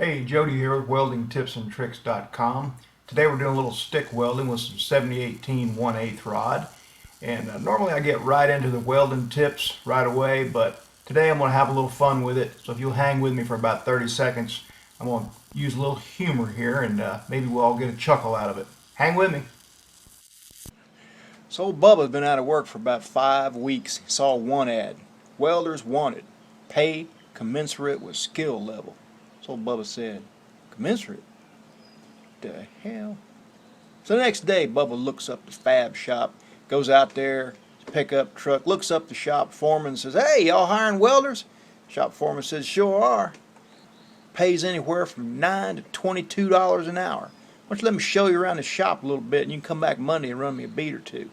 Hey, Jody here with weldingtipsandtricks.com. Today we're doing a little stick welding with some 7018 1/8 rod. And normally I get right into the welding tips right away, but today I'm going to have a little fun with it. So if you'll hang with me for about 30 seconds, I'm going to use a little humor here and maybe we'll all get a chuckle out of it. Hang with me. So old Bubba's been out of work for about 5 weeks. He saw one ad. Welders wanted. Pay commensurate with skill level. So Bubba said, commensurate? The hell? So the next day, Bubba looks up the fab shop, goes out there, pickup truck, looks up the shop foreman and says, "Hey, y'all hiring welders?" Shop foreman says, "Sure are." Pays anywhere from $9 to $22 an hour. Why don't you let me show you around the shop a little bit and you can come back Monday and run me a beat or two.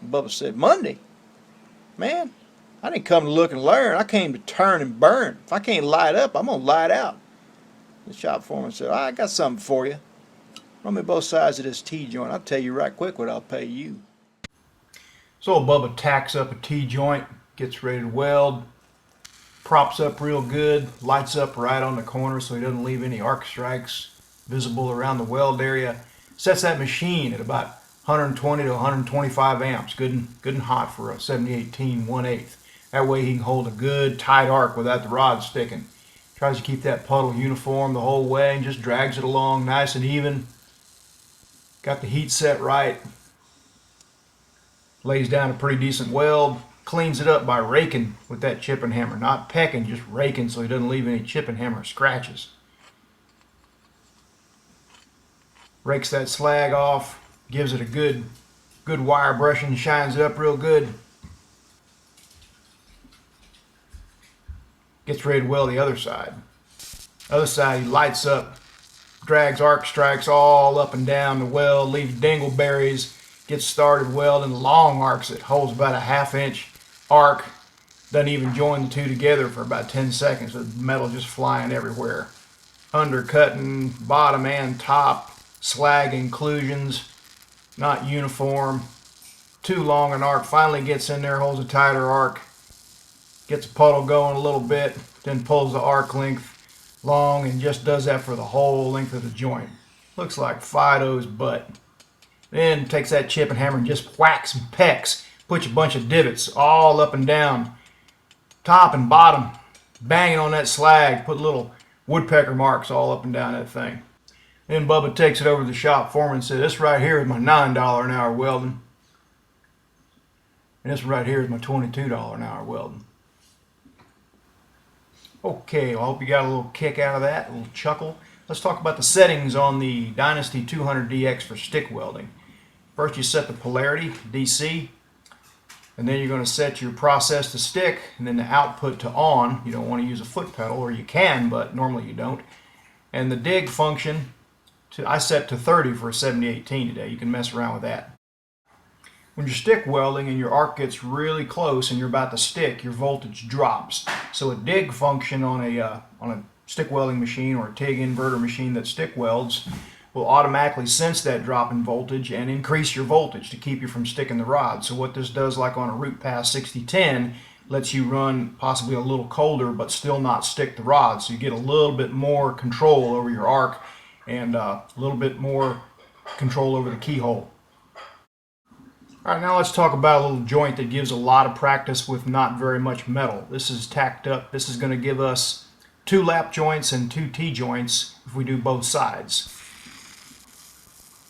And Bubba said, "Monday? Man, I didn't come to look and learn. I came to turn and burn. If I can't light up, I'm going to light out." The shop foreman said, "I got something for you. Run me both sides of this T-joint. I'll tell you right quick what I'll pay you." So old Bubba tacks up a T-joint, gets ready to weld, props up real good, lights up right on the corner so he doesn't leave any arc strikes visible around the weld area. Sets that machine at about 120 to 125 amps, good and hot for a 7018 1/8. That way he can hold a good tight arc without the rod sticking. Tries to keep that puddle uniform the whole way and just drags it along nice and even. Got the heat set right. Lays down a pretty decent weld. Cleans it up by raking with that chipping hammer. Not pecking, just raking so he doesn't leave any chipping hammer scratches. Rakes that slag off. Gives it a good wire brushing. Shines it up real good. Gets ready to weld the other side. Other side he lights up, drags arc strikes all up and down the weld, leaves dingleberries, gets started welding long arcs. It holds about a 1/2 inch arc. Doesn't even join the two together for about 10 seconds with metal just flying everywhere. Undercutting bottom and top, slag inclusions, not uniform. Too long an arc. Finally gets in there, holds a tighter arc. Gets a puddle going a little bit, then pulls the arc length long and just does that for the whole length of the joint. Looks like Fido's butt. Then takes that chip and hammer and just whacks and pecks. Puts a bunch of divots all up and down, top and bottom, banging on that slag. Put little woodpecker marks all up and down that thing. Then Bubba takes it over to the shop foreman and says, "This right here is my $9 an hour welding. And this right here is my $22 an hour welding." Okay, well, I hope you got a little kick out of that, a little chuckle. Let's talk about the settings on the Dynasty 200DX for stick welding. First you set the polarity, DC, and then you're going to set your process to stick, and then the output to on. You don't want to use a foot pedal, or you can, but normally you don't. And the dig function, I set to 30 for a 7018 today. You can mess around with that. When you're stick welding and your arc gets really close and you're about to stick, your voltage drops. So a dig function on a stick welding machine or a TIG inverter machine that stick welds will automatically sense that drop in voltage and increase your voltage to keep you from sticking the rod. So what this does, like on a root pass 6010, lets you run possibly a little colder but still not stick the rod. So you get a little bit more control over your arc and a little bit more control over the keyhole. Alright, now let's talk about a little joint that gives a lot of practice with not very much metal. This is tacked up. This is going to give us 2 lap joints and 2 T-joints if we do both sides.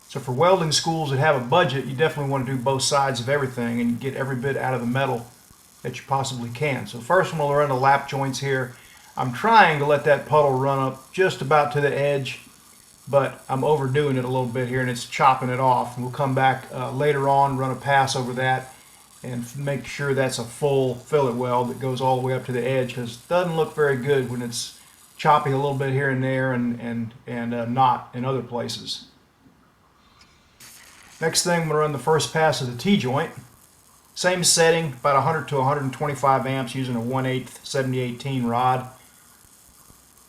So for welding schools that have a budget, you definitely want to do both sides of everything and get every bit out of the metal that you possibly can. So first we'll run the lap joints here. I'm trying to let that puddle run up just about to the edge, but I'm overdoing it a little bit here and it's chopping it off. And we'll come back later on, run a pass over that and make sure that's a full fillet weld that goes all the way up to the edge, because it doesn't look very good when it's chopping a little bit here and there and not in other places. Next thing, I'm going to run the first pass of the T-joint. Same setting, about 100 to 125 amps using a 1/8 7018 rod.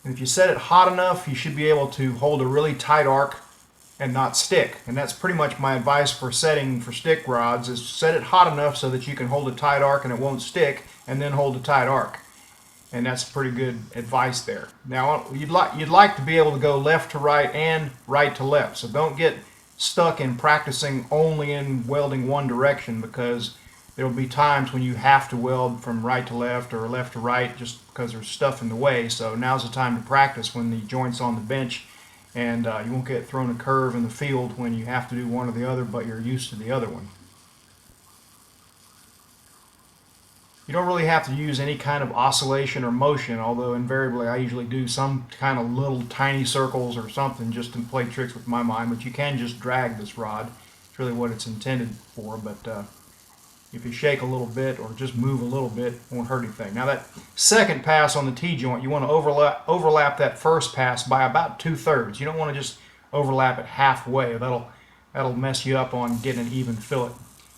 And if you set it hot enough, you should be able to hold a really tight arc and not stick. And that's pretty much my advice for setting for stick rods, is set it hot enough so that you can hold a tight arc and it won't stick, and then hold a tight arc. and that's pretty good advice there. Now you'd like to be able to go left to right and right to left, so don't get stuck in practicing only in welding one direction, because there will be times when you have to weld from right to left or left to right just because there's stuff in the way. So now's the time to practice when the joint's on the bench, and you won't get thrown a curve in the field when you have to do one or the other, but you're used to the other one. You don't really have to use any kind of oscillation or motion, although invariably I usually do some kind of little tiny circles or something just to play tricks with my mind, but you can just drag this rod. It's really what it's intended for, but if you shake a little bit or just move a little bit, it won't hurt anything. Now that second pass on the T-joint, you want to overlap that first pass by about 2/3. You don't want to just overlap it halfway. That'll mess you up on getting an even fillet.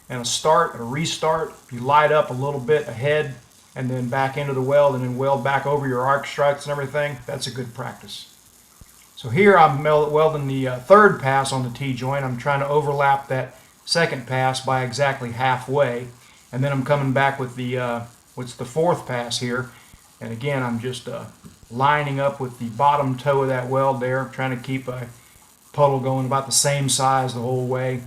And a start, a restart, you light up a little bit ahead and then back into the weld and then weld back over your arc strikes and everything. That's a good practice. So here I'm welding the third pass on the T-joint. I'm trying to overlap that second pass by exactly halfway, and then I'm coming back with the what's the fourth pass here, and again I'm just lining up with the bottom toe of that weld there, trying to keep a puddle going about the same size the whole way,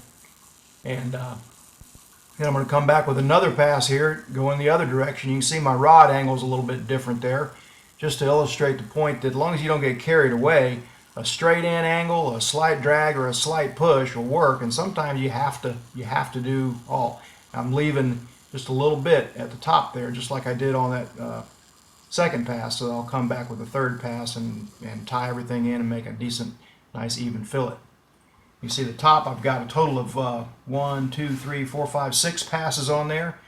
and then I'm going to come back with another pass here, go in the other direction. You can see my rod angle is a little bit different there, just to illustrate the point that as long as you don't get carried away, a straight in angle, a slight drag, or a slight push will work, and sometimes you have to do all. I'm leaving just a little bit at the top there, just like I did on that second pass, so I'll come back with the third pass and tie everything in and make a decent, nice, even fillet. You see the top, I've got a total of 1, 2, 3, 4, 5, 6 passes on there,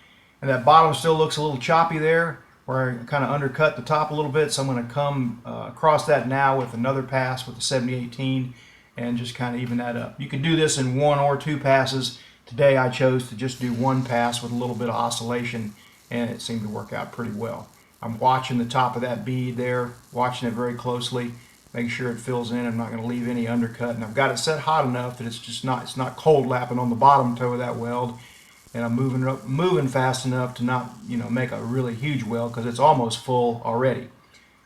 and that bottom still looks a little choppy there, where I kind of undercut the top a little bit, so I'm going to come across that now with another pass with the 70-18 and just kind of even that up. You can do this in 1 or 2 passes. Today I chose to just do 1 pass with a little bit of oscillation, and it seemed to work out pretty well. I'm watching the top of that bead there, watching it very closely, making sure it fills in. I'm not going to leave any undercut, and I've got it set hot enough that it's not cold lapping on the bottom toe of that weld. And I'm moving fast enough to not, make a really huge weld, because it's almost full already.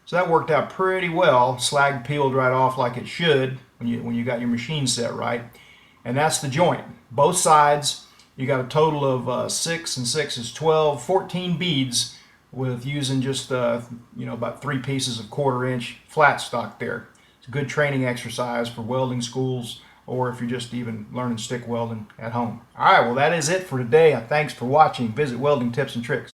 So that worked out pretty well. Slag peeled right off like it should when you got your machine set right. And that's the joint. Both sides, you got a total of 6 and 6 is 12, 14 beads with using just about 3 pieces of 1/4 inch flat stock there. It's a good training exercise for welding schools, or if you're just even learning stick welding at home. All right, well, that is it for today. Thanks for watching. Visit Welding Tips and Tricks.